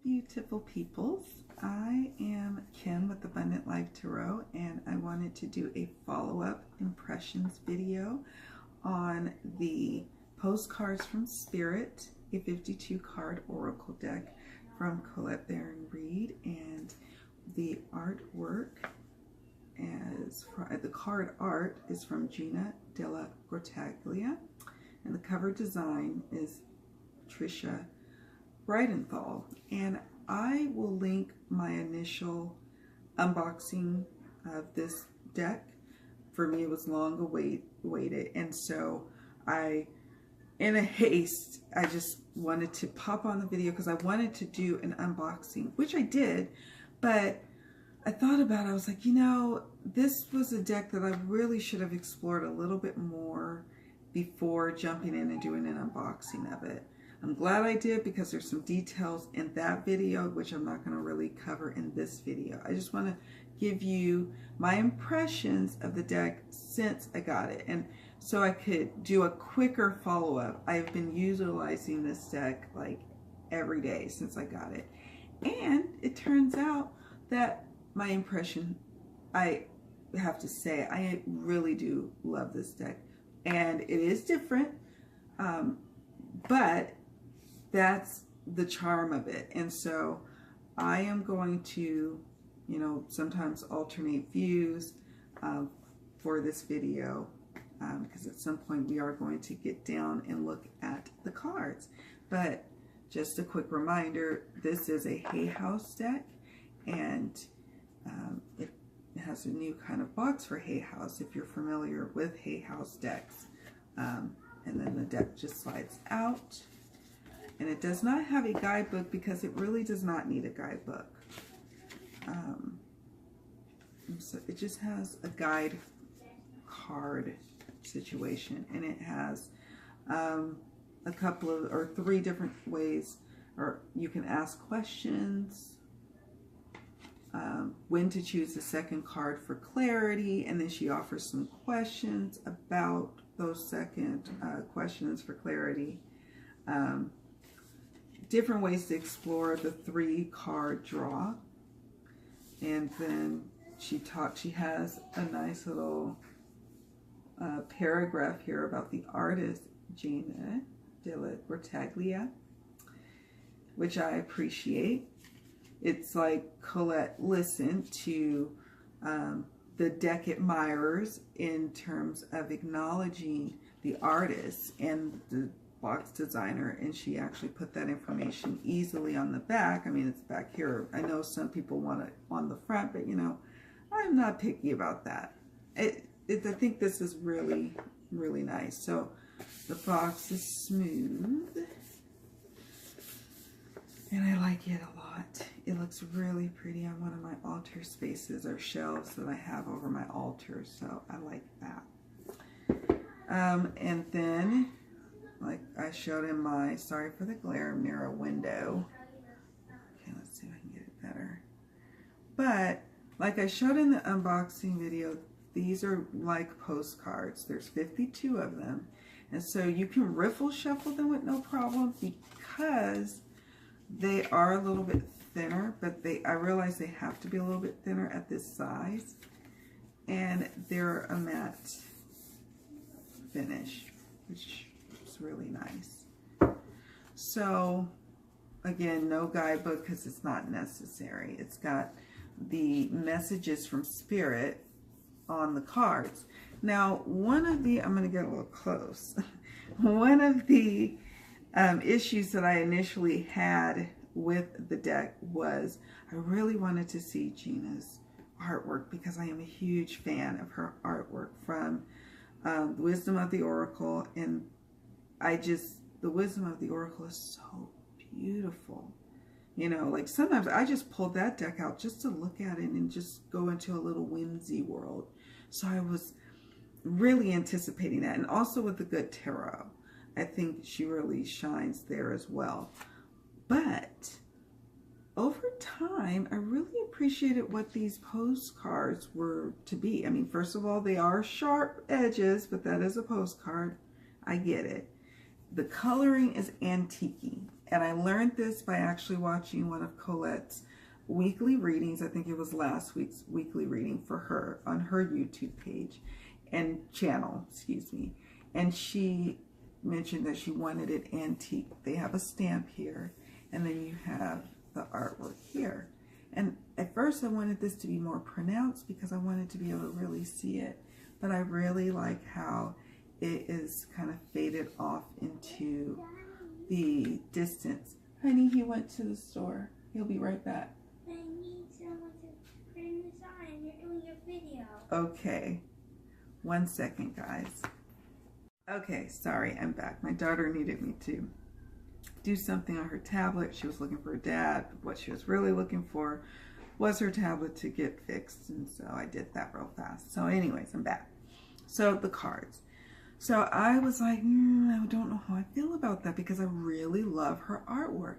beautiful peoples. I am Kim with Abundant Life Tarot, and I wanted to do a follow-up impressions video on the Postcards from Spirit, a 52 card oracle deck from Colette Baron Reed, and the artwork the card art is from Gina Della Grottaglia, and the cover design is Trisha Bridenthal. And I will link my initial unboxing of this deck. For me, it was long awaited, and so in a haste, I just wanted to pop on the video because I wanted to do an unboxing, which I did, but I thought about it. I was like, you know, this was a deck that I really should have explored a little bit more before jumping in and doing an unboxing of it. I'm glad I did, because there's some details in that video which I'm not going to really cover in this video. I just want to give you my impressions of the deck since I got it, and so I could do a quicker follow-up. I've been utilizing this deck like every day since I got it, and it turns out that my impression, I have to say, I really do love this deck, and it is different, but that's the charm of it. And so I am going to, you know, sometimes alternate views for this video, because at some point we are going to get down and look at the cards. But just a quick reminder, this is a Hay House deck, and it has a new kind of box for Hay House if you're familiar with Hay House decks. And then the deck just slides out. And it does not have a guidebook because it really does not need a guidebook. So it just has a guide card situation, and it has a couple of, or 3 different ways, or you can ask questions, when to choose the second card for clarity, and then she offers some questions about those second questions for clarity. Different ways to explore the 3-card draw. And then she has a nice little paragraph here about the artist Gina Della Grottaglia, which I appreciate. It's like Colette listened to the deck admirers in terms of acknowledging the artist and the box designer, and she actually put that information easily on the back. I mean, it's back here. I know some people want it on the front, but you know, I'm not picky about that. I think this is really, really nice. So the box is smooth, and I like it a lot. It looks really pretty on one of my altar spaces or shelves that I have over my altar, so I like that. And then, like I showed in my, sorry for the glare, mirror window. Okay, let's see if I can get it better. But like I showed in the unboxing video, these are like postcards. There's 52 of them. And so you can riffle shuffle them with no problem, because they are a little bit thinner, but I realize they have to be a little bit thinner at this size. And they're a matte finish, which really nice. So again, no guidebook because it's not necessary. It's got the messages from Spirit on the cards. Now, one of the, I'm going to get a little close. One of the issues that I initially had with the deck was I really wanted to see Gina's artwork, because I am a huge fan of her artwork from the Wisdom of the Oracle, and the Wisdom of the Oracle is so beautiful. You know, like sometimes I just pulled that deck out just to look at it and just go into a little whimsy world. So I was really anticipating that. And also with the good tarot, I think she really shines there as well. But over time, I really appreciated what these postcards were to be. I mean, first of all, they are sharp edges, but that is a postcard. I get it. The coloring is antique-y, And I learned this by actually watching one of Colette's weekly readings. I think it was last week's weekly reading for her on her YouTube page and channel, excuse me. And she mentioned that she wanted it antique. They have a stamp here, and then you have the artwork here. And at first I wanted this to be more pronounced because I wanted to be able to really see it. But I really like how it is kind of faded off into the distance. Honey, he went to the store. He'll be right back. I need someone to print this on. You're doing your video. Okay. 1 second, guys. Okay, sorry, I'm back. My daughter needed me to do something on her tablet. She was looking for her dad. What she was really looking for was her tablet to get fixed. And so I did that real fast. So anyways, I'm back. So the cards. So I was like, I don't know how I feel about that because I really love her artwork.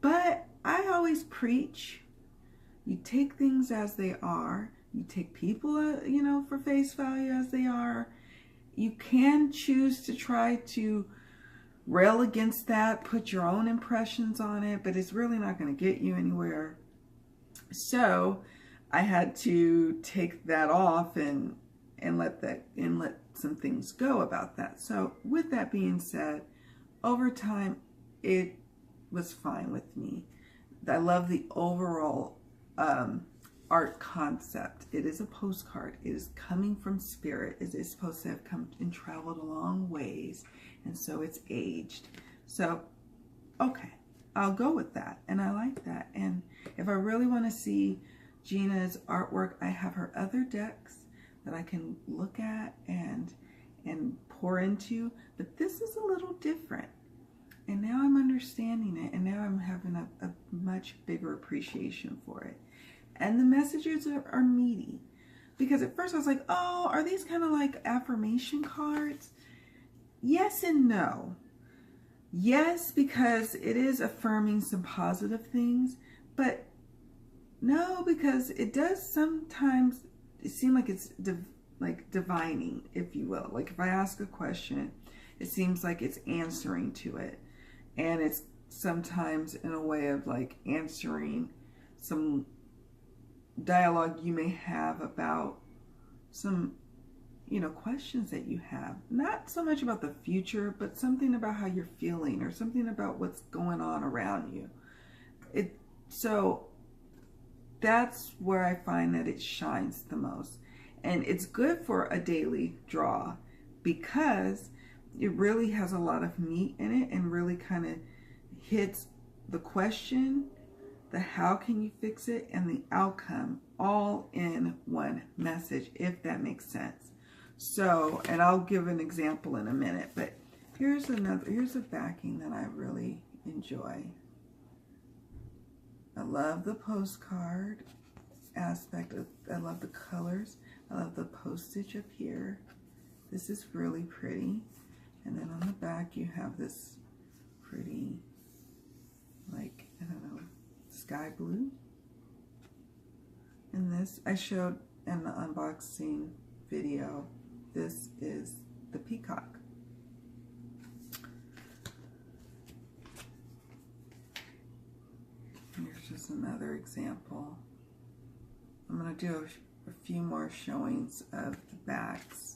But I always preach, you take things as they are. You take people, you know, for face value as they are. You can choose to try to rail against that, put your own impressions on it, but it's really not going to get you anywhere. So I had to take that off and let some things go about that. So with that being said, over time, it was fine with me. I love the overall art concept. It is a postcard. It is coming from spirit. It is supposed to have come and traveled a long ways, and so it's aged. So, okay, I'll go with that, and I like that. And if I really want to see Gina's artwork, I have her other decks that I can look at and pour into, but this is a little different. And now I'm understanding it, and now I'm having a much bigger appreciation for it. And the messages are meaty. Because at first I was like, oh, are these kind of like affirmation cards? Yes and no. Yes, because it is affirming some positive things, but no, because it does sometimes seem like it's divining, if you will. Like if I ask a question, it seems like it's answering to it. And it's sometimes in a way of like answering some dialogue you may have about some, you know, questions that you have. Not so much about the future, but something about how you're feeling or something about what's going on around you. So that's where I find that it shines the most. And it's good for a daily draw because it really has a lot of meat in it and really kind of hits the question, the how can you fix it, and the outcome all in one message, if that makes sense. So, and I'll give an example in a minute, but here's a backing that I really enjoy. I love the postcard aspect. I love the colors. I love the postage up here. This is really pretty. And then on the back you have this pretty, like, I don't know, sky blue. And this I showed in the unboxing video. This is the peacock. Here's just another example. I'm going to do a few more showings of the backs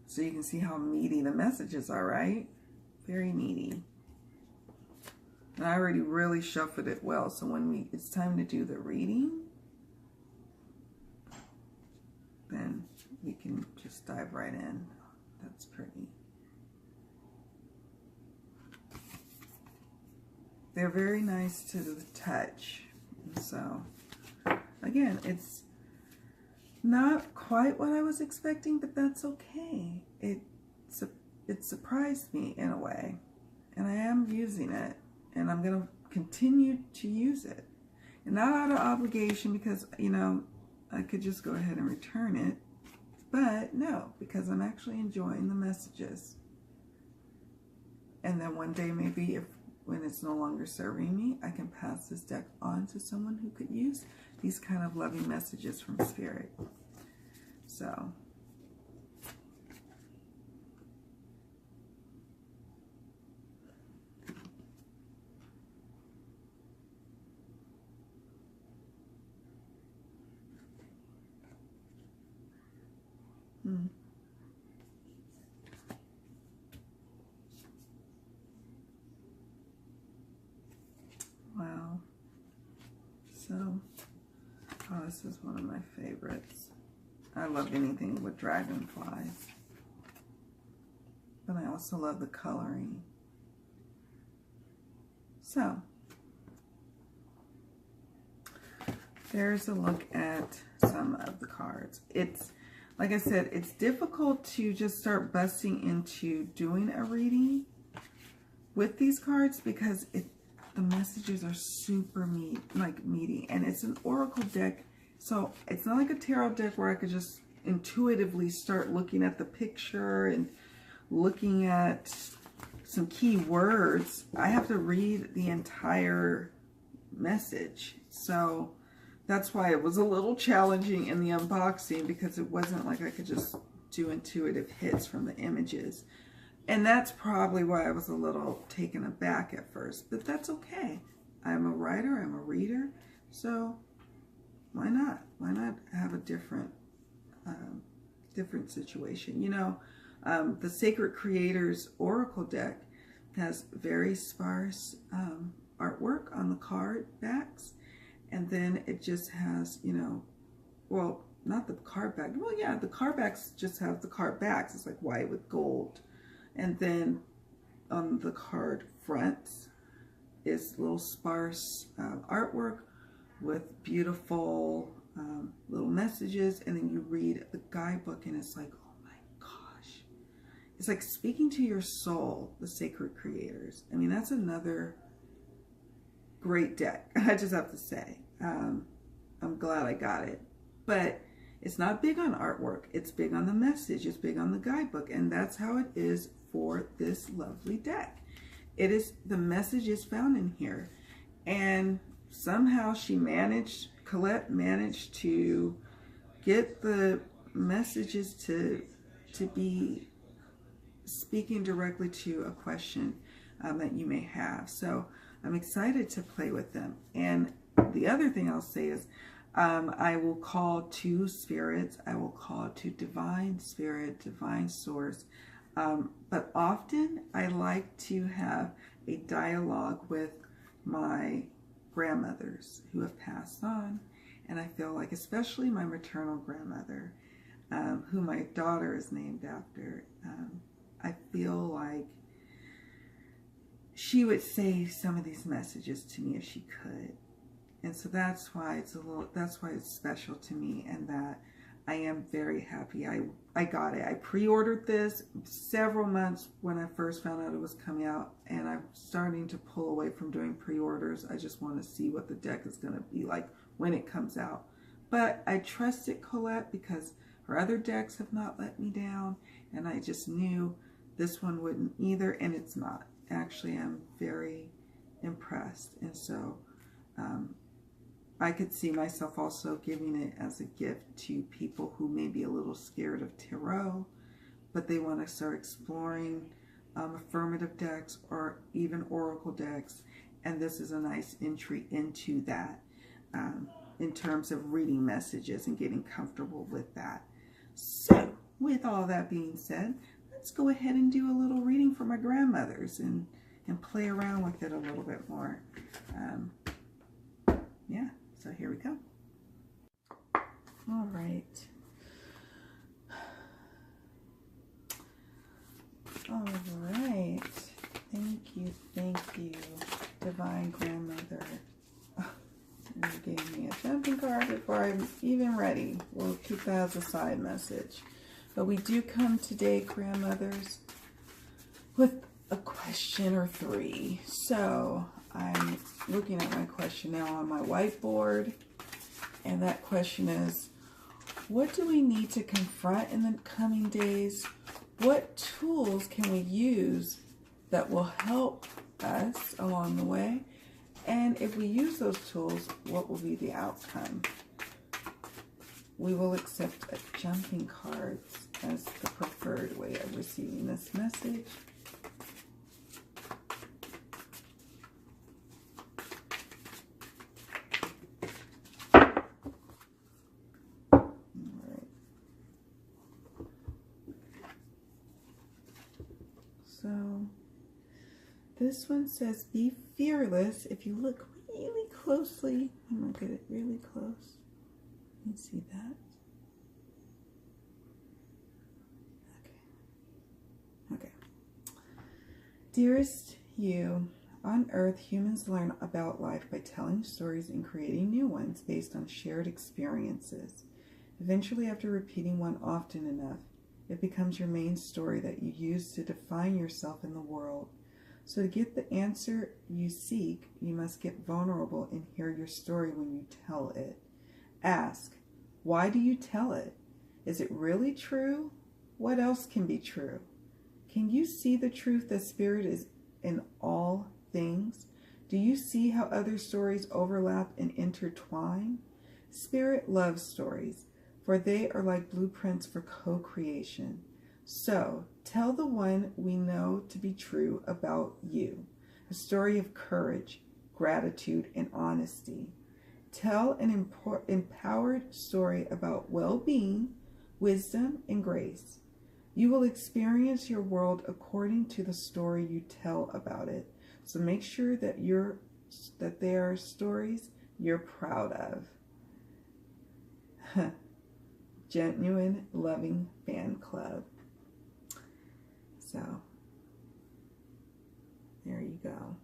so you can see how meaty the messages are, right? Very meaty. And I already really shuffled it well, so when it's time to do the reading, then we can just dive right in. That's pretty. They're very nice to the touch. So, again, it's not quite what I was expecting, but that's okay. It surprised me in a way, and I am using it, and I'm going to continue to use it. And not out of obligation because, you know, I could just go ahead and return it, but no, because I'm actually enjoying the messages. And then one day maybe when it's no longer serving me, I can pass this deck on to someone who could use these kind of loving messages from Spirit. So, Wow. So, oh, this is one of my favorites. I love anything with dragonflies. But I also love the coloring. So, there's a look at some of the cards. It's, like I said, it's difficult to just start busting into doing a reading with these cards because the messages are super meaty, and it's an oracle deck, so it's not like a tarot deck where I could just intuitively start looking at the picture and looking at some key words. I have to read the entire message, so that's why it was a little challenging in the unboxing, because it wasn't like I could just do intuitive hits from the images. And that's probably why I was a little taken aback at first, but that's okay. I'm a writer, I'm a reader, so why not? Why not have a different situation? You know, the Sacred Creators Oracle deck has very sparse artwork on the card backs, and then it just has, you know, well, not the card back. Well, yeah, the card backs just have the card backs. It's like white with gold. And then on the card fronts is little sparse artwork with beautiful little messages. And then you read the guidebook and it's like, oh my gosh. It's like speaking to your soul, the Sacred Creators. I mean, that's another great deck, I just have to say. I'm glad I got it. But it's not big on artwork. It's big on the message. It's big on the guidebook. And that's how it is for this lovely deck. It is, the message is found in here. And somehow Colette managed to get the messages to be speaking directly to a question that you may have. So I'm excited to play with them. And the other thing I'll say is, I will call to spirits. I will call to divine spirit, divine source. But often I like to have a dialogue with my grandmothers who have passed on. And I feel like, especially my maternal grandmother, who my daughter is named after, I feel like she would say some of these messages to me if she could. And so that's why it's special to me, and that I am very happy I got it. I pre-ordered this several months when I first found out it was coming out, and I'm starting to pull away from doing pre-orders. I just want to see what the deck is going to be like when it comes out. But I trusted Colette because her other decks have not let me down, and I just knew this one wouldn't either, and it's not. Actually, I'm very impressed, and so I could see myself also giving it as a gift to people who may be a little scared of tarot, but they want to start exploring affirmative decks or even oracle decks. And this is a nice entry into that in terms of reading messages and getting comfortable with that. So with all that being said, let's go ahead and do a little reading for my grandmothers and play around with it a little bit more. Yeah. So here we go. All right. All right. Thank you, Divine Grandmother. Oh, you gave me a jumping card before I'm even ready. We'll keep that as a side message. But we do come today, grandmothers, with a question or three. So I'm looking at my question now on my whiteboard, and that question is, what do we need to confront in the coming days? What tools can we use that will help us along the way? And if we use those tools, what will be the outcome? We will accept jumping cards as the preferred way of receiving this message. So this one says, be fearless. If you look really closely, I'm going to get it really close. You can see that. Okay. Dearest you, on Earth, humans learn about life by telling stories and creating new ones based on shared experiences. Eventually, after repeating one often enough, it becomes your main story that you use to define yourself in the world. So to get the answer you seek, you must get vulnerable and hear your story when you tell it. Ask, why do you tell it? Is it really true? What else can be true? Can you see the truth that Spirit is in all things? Do you see how other stories overlap and intertwine? Spirit loves stories, for they are like blueprints for co-creation. So, tell the one we know to be true about you, a story of courage, gratitude, and honesty. Tell an empowered story about well-being, wisdom, and grace. You will experience your world according to the story you tell about it. So make sure that they are stories you're proud of. Genuine Loving Fan Club. So, there you go.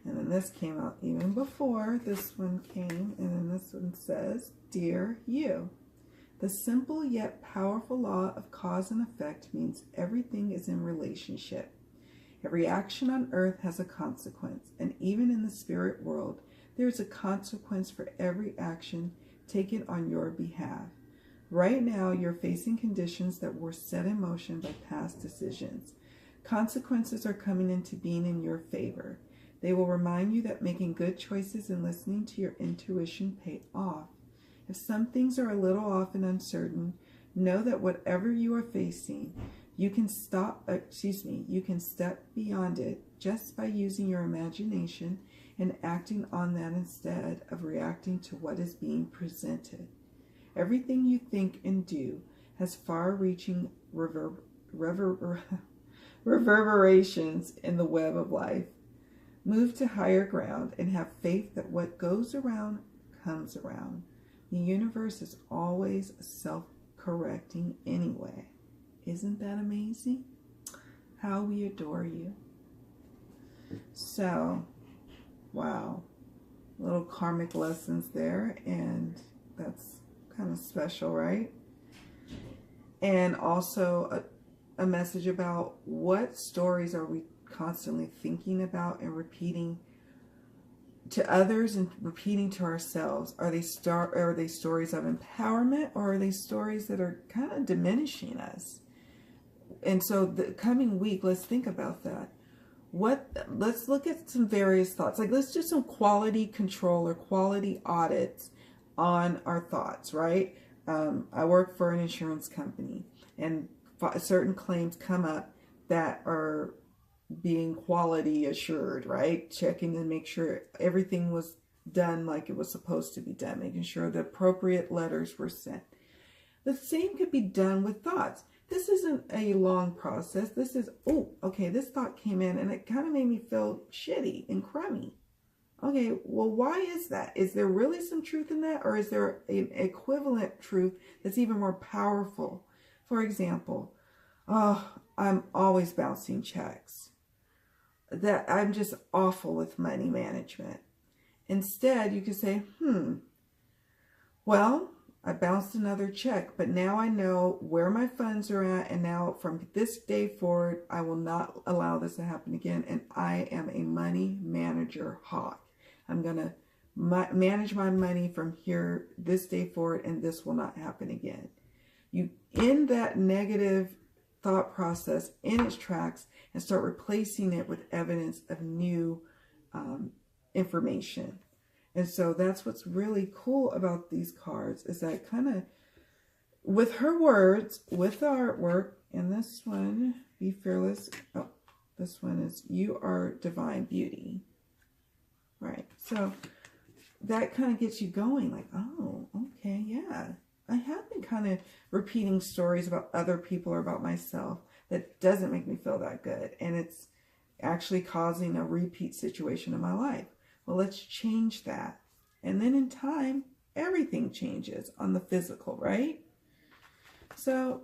And then this came out even before this one came. And then this one says, Dear You. The simple yet powerful law of cause and effect means everything is in relationship. Every action on earth has a consequence. And even in the spirit world, there is a consequence for every action taken on your behalf. Right now, you're facing conditions that were set in motion by past decisions. Consequences are coming into being in your favor. They will remind you that making good choices and listening to your intuition pay off. If some things are a little off and uncertain, know that whatever you are facing, you can step beyond it just by using your imagination and acting on that instead of reacting to what is being presented. Everything you think and do has far-reaching reverberations in the web of life. Move to higher ground and have faith that what goes around comes around. The universe is always self-correcting anyway. Isn't that amazing? How we adore you. So, wow. Little karmic lessons there, and that's kind of special, right? And also a message about what stories are we constantly thinking about and repeating to others and repeating to ourselves. Are they stories of empowerment, or are they stories that are kind of diminishing us? And so the coming week, let's think about that. Let's look at some various thoughts. Like, let's do some quality control or quality audits on our thoughts, right? I work for an insurance company, and certain claims come up that are being quality assured, right? Checking to make sure everything was done like it was supposed to be done, making sure the appropriate letters were sent. The same could be done with thoughts. This isn't a long process. This is, oh, okay, this thought came in and it kind of made me feel shitty and crummy. Okay, well, why is that? Is there really some truth in that? Or is there an equivalent truth that's even more powerful? For example, oh, I'm always bouncing checks. That I'm just awful with money management. Instead, you could say, well, I bounced another check, but now I know where my funds are at, and now from this day forward, I will not allow this to happen again, and I am a money manager hawk. I'm going to manage my money from here, this day forward, and this will not happen again. You end that negative thought process in its tracks and start replacing it with evidence of new information. And so that's what's really cool about these cards, is that kind of, with her words, with the artwork, and this one, be fearless. Oh, this one is, you are divine beauty. Right. So that kind of gets you going, like, oh, okay, yeah. I have been kind of repeating stories about other people or about myself that doesn't make me feel that good. And it's actually causing a repeat situation in my life. Well, let's change that. And then in time, everything changes on the physical, right? So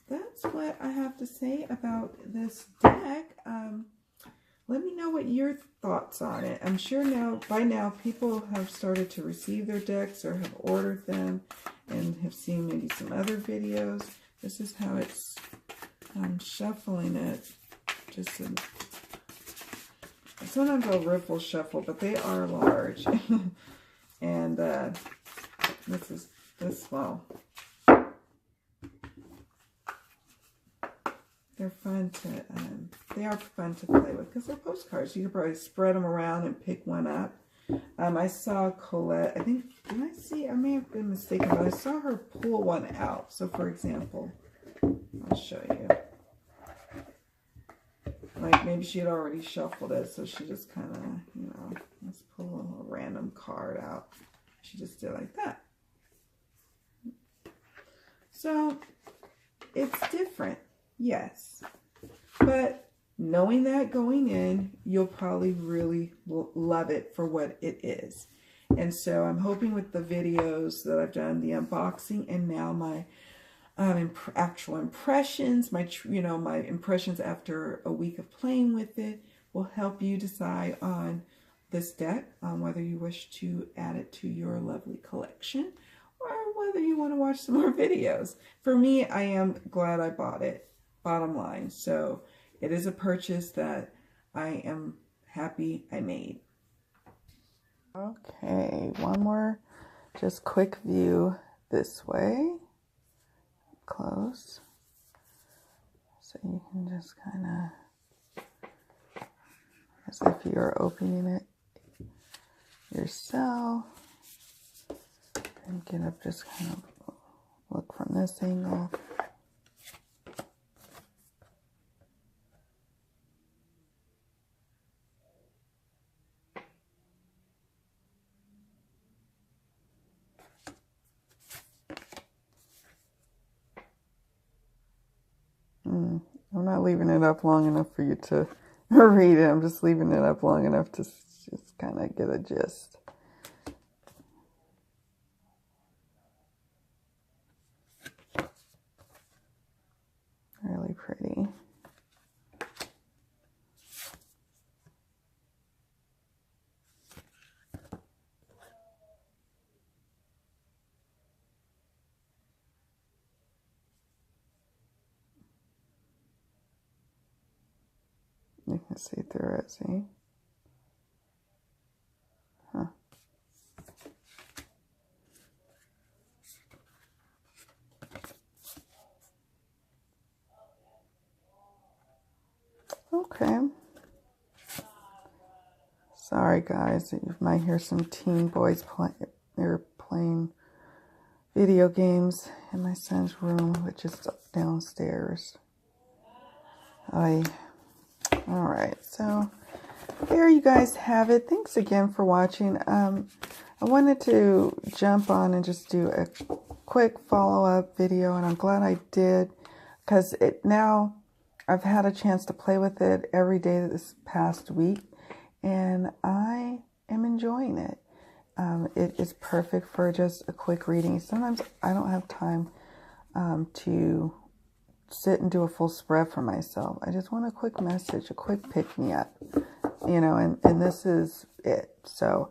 that's what I have to say about this deck. Let me know what your thoughts on it. I'm sure by now people have started to receive their decks or have ordered them and have seen maybe some other videos. This is how it's, I'm shuffling it. Sometimes I'll riffle shuffle, but they are large. And this is this small. They're fun to, they are fun to play with because they're postcards. You could probably spread them around and pick one up. I saw Colette, I think, I may have been mistaken, but I saw her pull one out. So for example, I'll show you. Like maybe she had already shuffled it, so she just kind of, you know, let's pull a random card out. She just did like that. So it's different. Yes, but knowing that going in, you'll probably really love it for what it is. And so I'm hoping with the videos that I've done, the unboxing, and now my actual impressions, my impressions after a week of playing with it, will help you decide on this deck, whether you wish to add it to your lovely collection or whether you want to watch some more videos. For me, I am glad I bought it. Bottom line. So it is a purchase that I am happy I made. Okay, one more just quick view this way. Close. So you can just kind of, as if you're opening it yourself. And get up, just kind of look from this angle. I'm not leaving it up long enough for you to read it. I'm just leaving it up long enough to just kind of get a gist. Really pretty. You can see through it, see? Huh. Okay. Sorry guys, you might hear some teen boys they're playing video games in my son's room, which is downstairs. Alright, so there you guys have it. Thanks again for watching. I wanted to jump on and just do a quick follow-up video, and I'm glad I did, because now I've had a chance to play with it every day this past week, and I am enjoying it. It is perfect for just a quick reading. Sometimes I don't have time to sit and do a full spread for myself. I just want a quick message, a quick pick-me-up, you know, and this is it. So,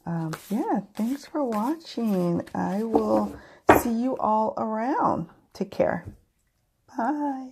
yeah, thanks for watching. I will see you all around. Take care. Bye.